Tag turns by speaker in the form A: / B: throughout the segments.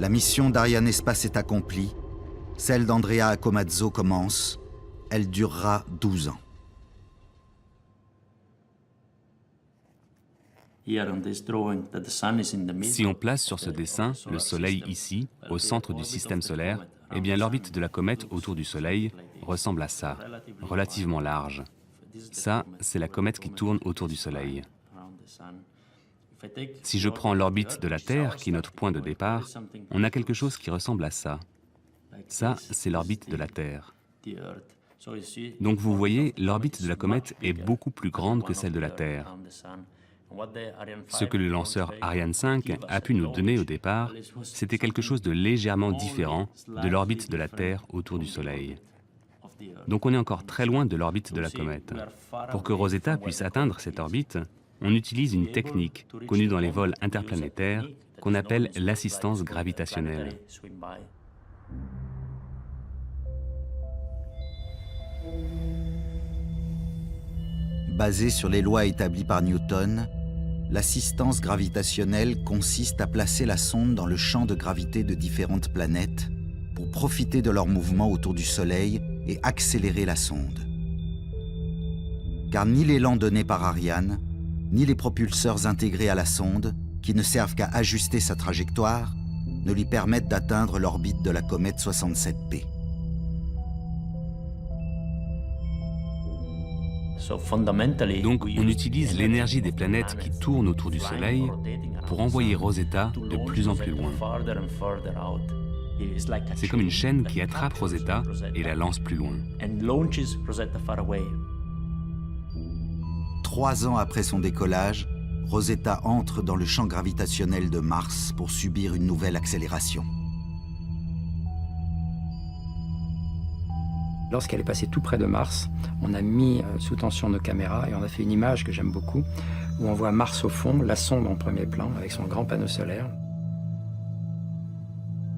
A: La mission d'Ariane Espace est accomplie. Celle d'Andrea Accomazzo commence. Elle durera 12 ans.
B: Si on place sur ce dessin le Soleil ici, au centre du système solaire, eh bien l'orbite de la comète autour du Soleil ressemble à ça, relativement large. Ça, c'est la comète qui tourne autour du Soleil. Si je prends l'orbite de la Terre, qui est notre point de départ, on a quelque chose qui ressemble à ça. Ça, c'est l'orbite de la Terre. Donc vous voyez, l'orbite de la comète est beaucoup plus grande que celle de la Terre. Ce que le lanceur Ariane 5 a pu nous donner au départ, c'était quelque chose de légèrement différent de l'orbite de la Terre autour du Soleil. Donc on est encore très loin de l'orbite de la comète. Pour que Rosetta puisse atteindre cette orbite, on utilise une technique connue dans les vols interplanétaires qu'on appelle l'assistance gravitationnelle.
A: Basée sur les lois établies par Newton, l'assistance gravitationnelle consiste à placer la sonde dans le champ de gravité de différentes planètes pour profiter de leur mouvement autour du Soleil et accélérer la sonde. Car ni l'élan donné par Ariane, ni les propulseurs intégrés à la sonde, qui ne servent qu'à ajuster sa trajectoire, ne lui permettent d'atteindre l'orbite de la comète 67P.
B: Donc on utilise l'énergie des planètes qui tournent autour du Soleil pour envoyer Rosetta de plus en plus loin. C'est comme une chaîne qui attrape Rosetta et la lance plus loin.
A: 3 ans après son décollage, Rosetta entre dans le champ gravitationnel de Mars pour subir une nouvelle accélération.
C: Lorsqu'elle est passée tout près de Mars, on a mis sous tension nos caméras et on a fait une image que j'aime beaucoup, où on voit Mars au fond, la sonde en premier plan, avec son grand panneau solaire.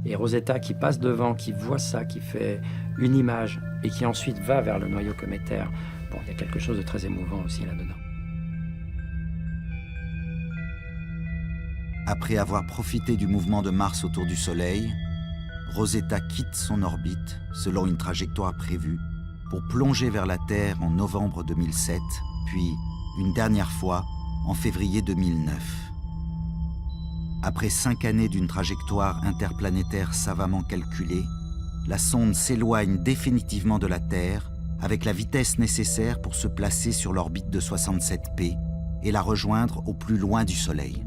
C: Et Rosetta qui passe devant, qui voit ça, qui fait une image et qui ensuite va vers le noyau cométaire. Bon, il y a quelque chose de très émouvant aussi là-dedans.
A: Après avoir profité du mouvement de Mars autour du Soleil, Rosetta quitte son orbite selon une trajectoire prévue pour plonger vers la Terre en novembre 2007, puis une dernière fois en février 2009. Après 5 années d'une trajectoire interplanétaire savamment calculée, la sonde s'éloigne définitivement de la Terre avec la vitesse nécessaire pour se placer sur l'orbite de 67P et la rejoindre au plus loin du Soleil.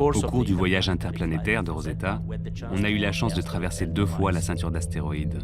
B: Au cours du voyage interplanétaire de Rosetta, on a eu la chance de traverser 2 fois la ceinture d'astéroïdes.